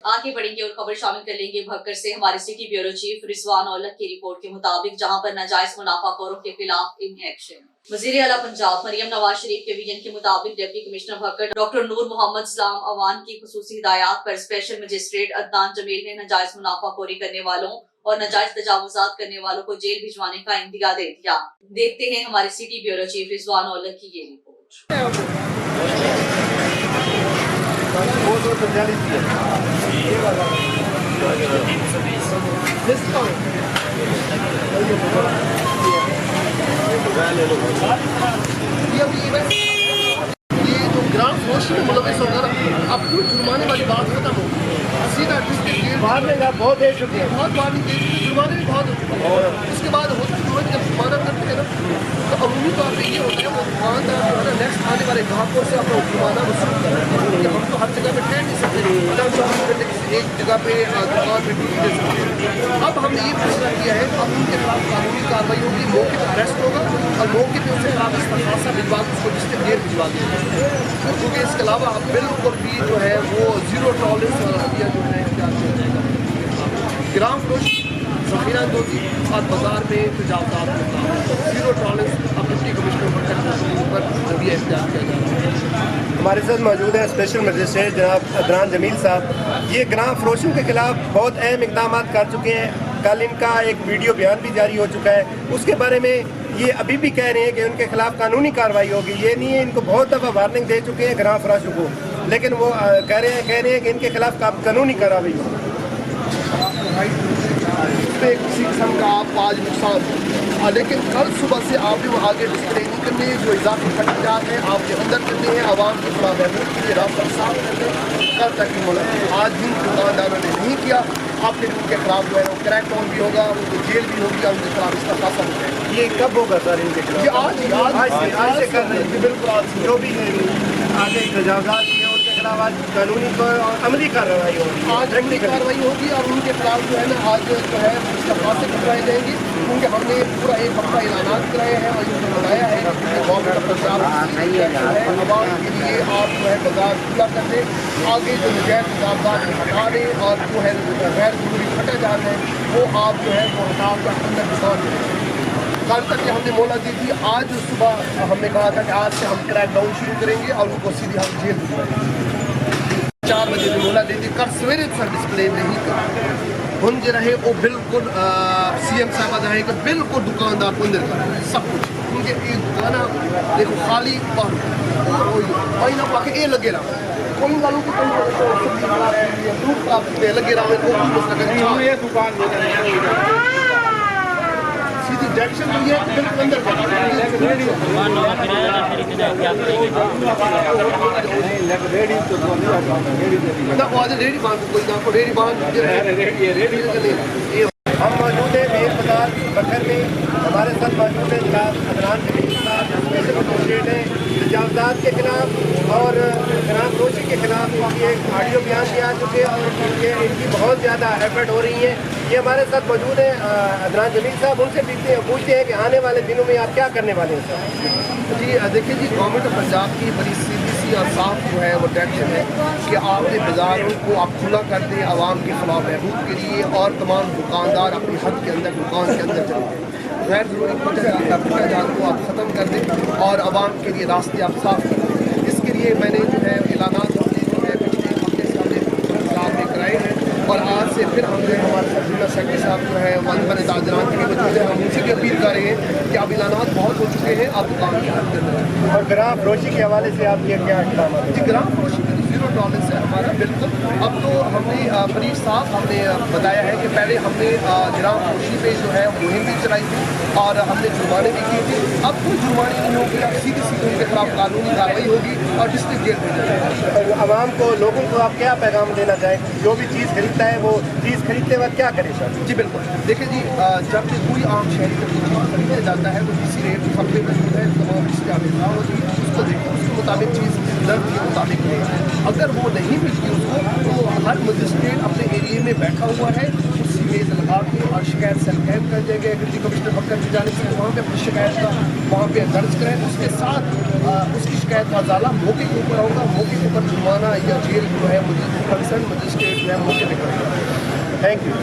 आगे बढ़ेंगे और खबर शामिल कर लेंगे भक्कर से। हमारे city bureau chief Rizwan Aulakh की रिपोर्ट के मुताबिक जहां पर नाजायज मुनाफाखोरों के खिलाफ इन एक्शन। वजीर आला पंजाब मरियम नवाज शरीफ के विजन के मुताबिक डिप्टी कमिश्नर भक्कर डॉक्टर नूर मोहम्मद सलाम अवान की खुसूसी हिदायत पर स्पेशल मजिस्ट्रेट अदनान जमील ने नाजायज मुनाफाखोरी करने वालों और नाजायज तजावुजात करने वालों को जेल भिजवाने का इंदिया दे दिया। देखते हैं हमारे city bureau chief Rizwan Aulakh की ये रिपोर्ट। ये जो ग्राम फरोशी में मुलविस होगा अब क्यों जुर्माने वाली बात खत्म हो सीधा बाद में बहुत दे चुके हैं, बहुत बार जुर्माने भी बहुत हो चुके हैं। और उसके बाद होता है जब जुर्माना करते हैं ना तो अमूमी तौर पर ये होता है वो दुकानदार जो है ना नेक्स्ट आने वाले ग्राहकों से अपना जुर्माना वसूल कर रहे हैं। हम तो हर जगह पे ठहर नहीं सकते, एक जगह पे दुकान पे ड्यूटी दे सकते हैं। अब हमने ये फैसला किया है अब उनके खिलाफ कानूनी कार्रवाई होगी, मौके पर अरेस्ट होगा और मौके पर उसके खिलाफ इस्तीफा भिजवा उसको डिस्ट्रिक्ट जेल भिजवा देंगे, क्योंकि इसके अलावा अब बिल्कुल भी जो है वो जीरो टॉलरेंस वाला रवैया जो है ग्राम फरोशी ज़ख़ीरा अंदोज़ी और बाजार में तजावुज़ात के खिलाफ जीरो टॉलरेंस अब डिप्टी कमिश्नर पर रवैया इख्तियार किया जा रहा है। हमारे साथ मौजूद है स्पेशल मजिस्ट्रेट जनाब अदनान जमील साहब। ये ग्राम फरोशियों के खिलाफ बहुत अहम इक़दाम कर चुके हैं। कल इनका एक वीडियो बयान भी जारी हो चुका है, उसके बारे में ये अभी भी कह रहे हैं कि उनके खिलाफ कानूनी कार्रवाई होगी। ये नहीं है, इनको बहुत दफ़ा वार्निंग दे चुके हैं ग्राम फरोशियों को, लेकिन वो कह रहे हैं कि इनके खिलाफ कानूनी कार्रवाई होगी। किसी किस्म का आप आज नुकसान लेकिन कल सुबह से आप भी वो आगे डिस्प्ले नहीं करने जो इजाफी खर्चात हैं आपके अंदर करने हैं, आवाम के खिलाफ महफूज के लिए रास्ता साफ करने कल तक की मुल्क आज जिन दुकानदारों ने नहीं किया आपके उनके खिलाफ जो है वो क्रैक डाउन भी होगा, उनको जेल भी होगी, उनके खिलाफ इसका खासा हो जाएगा। ये कब होगा सर इनके खिलाफ? ये आज से कर रहे हैं, बिल्कुल आज जो भी आगे तजावुज़ात किए उनके खिलाफ आज कानूनी और अमली कार्रवाई होगी, आज अमली कार्रवाई होगी और उनके खिलाफ जो है ना आज जो है इस्तीफे करवाए जाएंगे, क्योंकि हमने पूरा एक हफ्ता ऐलान कराए हैं और इनको बताया है कि आवाम के लिए आप जो है बाजार खुला कर दें, आगे जो नजायज़ तजावुज़ात हटा दें और जो है गैर ज़रूरी फटे जा रहे हैं वो आप जो है वो हटा कर अंदर दुकान करें। कल तक ये हमने मोहलत दी थी, आज सुबह हमने कहा था कि आज से हम क्रैक डाउन शुरू करेंगे और उनको सीधे हम जेल भिजवाएंगे। 4 बजे की मोहलत दी थी, कल सवेरे सर डिस्प्ले नहीं कर हुंज रहे वो बिल्कुल CM साहब रहे कि बिल्कुल दुकानदार को अंदर कर सब कुछ उनके दुकान देखो खाली महीना पाके ये लगे रहा कोई वालों को लगे रहा दुकान सीधी डायरेक्शन हुई है बिल्कुल अंदर रेडी बांध कोई ना को रेडी बांध हम मौजूद हैं मेन बाजार बखर में। हमारे साथ मौजूद है जनाब अदनान जमील साहब, स्पेशल मजिस्ट्रेट हैं तजावुज़ात के खिलाफ और ग्राम फरोशी के खिलाफ ये ऑडियो बयान दिए आ चुके हैं और इनकी बहुत ज़्यादा एफर्ट हो रही है। ये हमारे साथ मौजूद हैं अदनान जमील साहब, उनसे पूछते हैं कि आने वाले दिनों में आप क्या करने वाले हैं सर? जी देखिए जी गवर्नमेंट ऑफ पंजाब की बड़ी सीधी सी और साफ जो है वो डायरेक्शन है कि आपने बाज़ारों को आप खुला कर दें आवाम के खिलाफ महबूब के लिए और तमाम दुकानदार अपनी हद के अंदर दुकान के अंदर चले जाएँ, गैर ज़रूरी फटाजात को आप ख़त्म कर दें और आवाम के लिए रास्ते आप साफ कर दें। इसके लिए मैंने जो है ऐलानात पिछले हफ्ते से हमने पंजाब में कराए हैं और आज से फिर हमने हमारे सरजीना सेक्रेटरी साहब जो है वन ताजरान के लिए मौजूद है, हम उनसे भी अपील कर रहे हैं कि अब ऐलानात बहुत हो चुके हैं, आप दुकान के अंदर और ग्राम फरोशी के हवाले से आप ये क्या इक़दाम है? जी ग्राम फरोशी में जीरो टॉलरेंस है हमारा बिल्कुल। अब तो हमने फरीद साहब हमने बताया है कि पहले हमने ग्राम फरोशी पे जो है मुहिम भी चलाई थी और हमने जुर्माने भी किए थे, अब कोई जुर्माने नहीं होगी, अब सीधी सीधी उनके खिलाफ कानूनी कार्रवाई होगी और डिस्ट्रिक्ट जेल भेजा जाएगा। आवाम को लोगों को आप क्या पैगाम देना चाहें? जो भी चीज़ खरीदता है वो चीज़ खरीदते वक्त क्या करे सर? जी बिल्कुल देखिए जी जब भी कोई आम शहरी का चीज़ खरीदा जाता है तो किसी रेट फलते मौजूद है तमाम इसका होती है उसको देखो उसके मुताबिक चीज़ दर्द के मुताबिक है, अगर वो नहीं मिलती उसको तो हर मजिस्ट्रेट अपने एरिए में बैठा हुआ है उसी मेज लगा के और शिकायत सेल कैद कर देंगे डिप्टी कमिश्नर भक्कर की जानिब से वहाँ पे अपनी शिकायत का वहाँ पे दर्ज करें, उसके साथ उसकी शिकायत का ज़ाला मौके के ऊपर होगा, मौके के ऊपर जुर्माना या जेल जो है कंसर्न मजिस्ट्रेट जो है मौके पे करेगा। Thank you.